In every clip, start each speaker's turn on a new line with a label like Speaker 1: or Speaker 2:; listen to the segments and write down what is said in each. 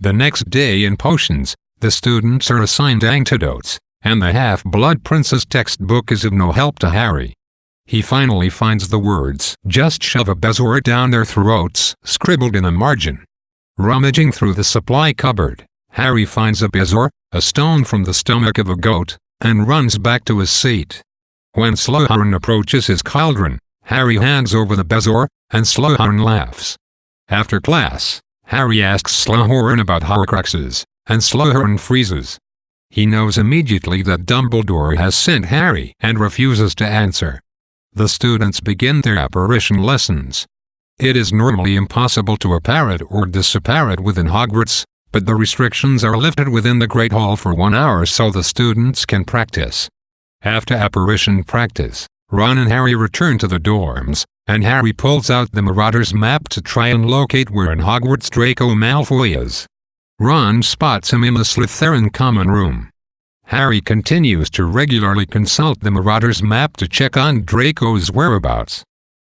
Speaker 1: The next day in potions, the students are assigned antidotes, and the Half-Blood Prince's textbook is of no help to Harry. He finally finds the words, "Just shove a bezoar down their throats," scribbled in a margin. Rummaging through the supply cupboard, Harry finds a bezoar, a stone from the stomach of a goat, and runs back to his seat. When Slughorn approaches his cauldron, Harry hands over the bezoar, and Slughorn laughs. After class, Harry asks Slughorn about Horcruxes, and Slughorn freezes. He knows immediately that Dumbledore has sent Harry and refuses to answer. The students begin their apparition lessons. It is normally impossible to appariate or disapparate within Hogwarts, but the restrictions are lifted within the Great Hall for 1 hour so the students can practice. After apparition practice, Ron and Harry return to the dorms, and Harry pulls out the Marauder's map to try and locate where in Hogwarts Draco Malfoy is. Ron spots him in the Slytherin common room. Harry continues to regularly consult the Marauder's map to check on Draco's whereabouts.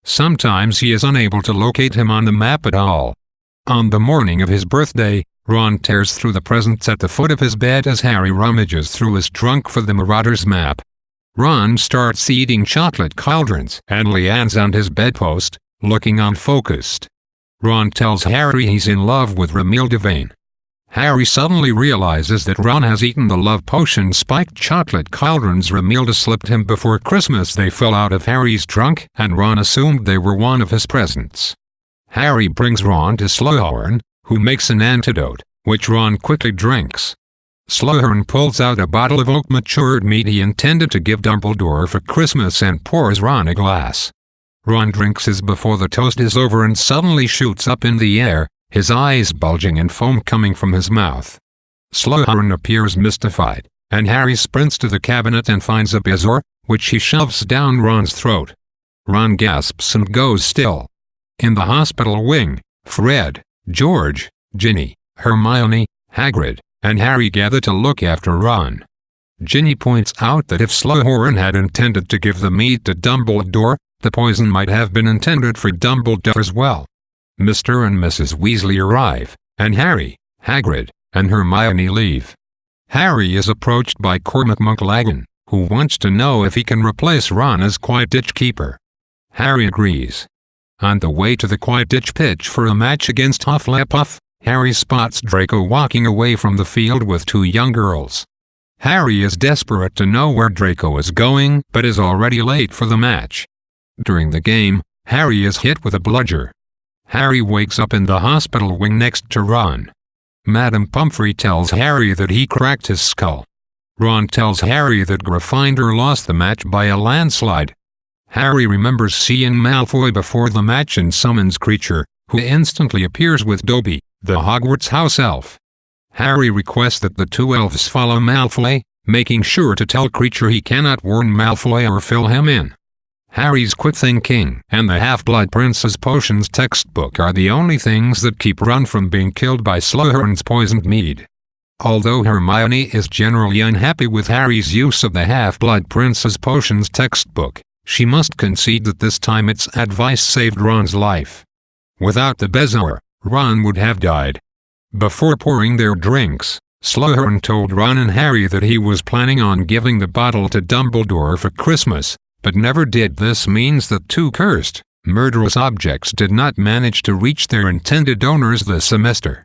Speaker 1: Sometimes he is unable to locate him on the map at all. On the morning of his birthday, Ron tears through the presents at the foot of his bed as Harry rummages through his trunk for the Marauder's map. Ron starts eating chocolate cauldrons and lians on his bedpost, looking unfocused. Ron tells Harry he's in love with Ramil Devane. Harry suddenly realizes that Ron has eaten the love potion spiked chocolate cauldrons Ramilda slipped him before Christmas. They fell out of Harry's trunk, and Ron assumed they were one of his presents. Harry brings Ron to Slughorn, who makes an antidote, which Ron quickly drinks. Slughorn pulls out a bottle of oak-matured mead he intended to give Dumbledore for Christmas and pours Ron a glass. Ron drinks his before the toast is over and suddenly shoots up in the air, his eyes bulging and foam coming from his mouth. Slughorn appears mystified, and Harry sprints to the cabinet and finds a bezoar, which he shoves down Ron's throat. Ron gasps and goes still. In the hospital wing, Fred, George, Ginny, Hermione, Hagrid, and Harry gather to look after Ron. Ginny points out that if Slughorn had intended to give the mead to Dumbledore, the poison might have been intended for Dumbledore as well. Mr. and Mrs. Weasley arrive, and Harry, Hagrid, and Hermione leave. Harry is approached by Cormac McLaggen, who wants to know if he can replace Ron as Quidditch keeper. Harry agrees. On the way to the Quidditch pitch for a match against Hufflepuff, Harry spots Draco walking away from the field with 2 young girls. Harry is desperate to know where Draco is going, but is already late for the match. During the game, Harry is hit with a bludger. Harry wakes up in the hospital wing next to Ron. Madame Pomfrey tells Harry that he cracked his skull. Ron tells Harry that Gryffindor lost the match by a landslide. Harry remembers seeing Malfoy before the match and summons Kreacher, who instantly appears with Dobby, the Hogwarts house elf. Harry requests that the 2 elves follow Malfoy, making sure to tell Kreacher he cannot warn Malfoy or fill him in. Harry's quick thinking and the Half-Blood Prince's potions textbook are the only things that keep Ron from being killed by Slughorn's poisoned mead. Although Hermione is generally unhappy with Harry's use of the Half-Blood Prince's potions textbook, she must concede that this time its advice saved Ron's life. Without the bezoar, Ron would have died. Before pouring their drinks, Slughorn told Ron and Harry that he was planning on giving the bottle to Dumbledore for Christmas, but never did. This means that 2 cursed, murderous objects did not manage to reach their intended owners this semester.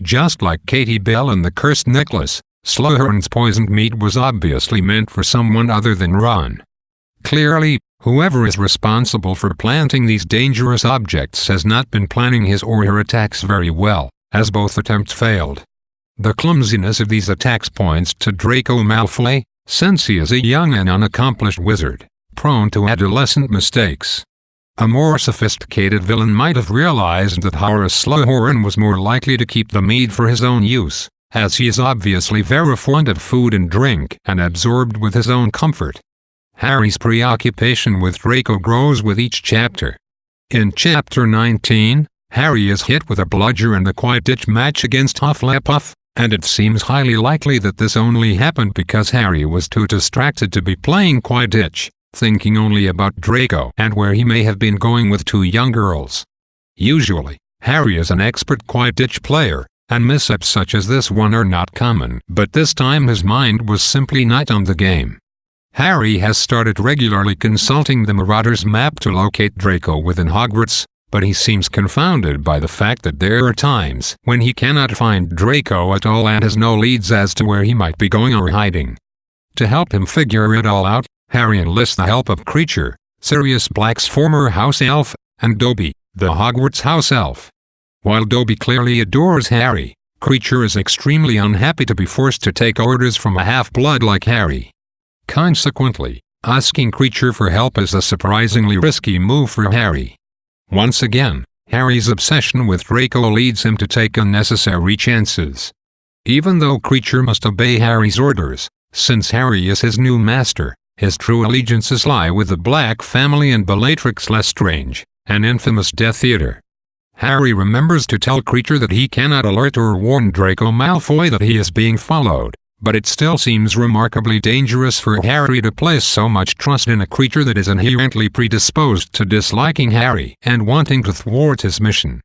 Speaker 1: Just like Katie Bell and the cursed necklace, Slughorn's poisoned mead was obviously meant for someone other than Ron. Clearly, whoever is responsible for planting these dangerous objects has not been planning his or her attacks very well, as both attempts failed. The clumsiness of these attacks points to Draco Malfoy, since he is a young and unaccomplished wizard, prone to adolescent mistakes. A more sophisticated villain might have realized that Horace Slughorn was more likely to keep the mead for his own use, as he is obviously very fond of food and drink and absorbed with his own comfort. Harry's preoccupation with Draco grows with each chapter. In Chapter 19, Harry is hit with a bludger in the Quidditch match against Hufflepuff, and it seems highly likely that this only happened because Harry was too distracted to be playing Quidditch, thinking only about Draco and where he may have been going with 2 young girls. Usually, Harry is an expert Quidditch player, and mishaps such as this one are not common. But this time his mind was simply not on the game. Harry has started regularly consulting the Marauder's map to locate Draco within Hogwarts, but he seems confounded by the fact that there are times when he cannot find Draco at all and has no leads as to where he might be going or hiding. To help him figure it all out, Harry enlists the help of Kreacher, Sirius Black's former house elf, and Dobby, the Hogwarts house elf. While Dobby clearly adores Harry, Kreacher is extremely unhappy to be forced to take orders from a half-blood like Harry. Consequently, asking Kreacher for help is a surprisingly risky move for Harry. Once again, Harry's obsession with Draco leads him to take unnecessary chances. Even though Kreacher must obey Harry's orders, since Harry is his new master, his true allegiances lie with the Black family and Bellatrix Lestrange, an infamous Death Eater. Harry remembers to tell Kreacher that he cannot alert or warn Draco Malfoy that he is being followed, but it still seems remarkably dangerous for Harry to place so much trust in a creature that is inherently predisposed to disliking Harry and wanting to thwart his mission.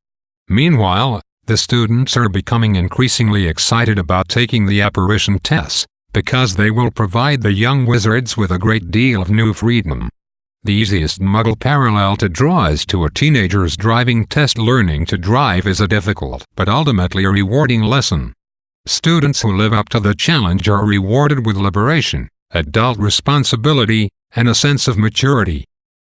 Speaker 1: Meanwhile, the students are becoming increasingly excited about taking the apparition tests, because they will provide the young wizards with a great deal of new freedom. The easiest Muggle parallel to draw is to a teenager's driving test. Learning to drive is a difficult but ultimately a rewarding lesson. Students who live up to the challenge are rewarded with liberation, adult responsibility, and a sense of maturity.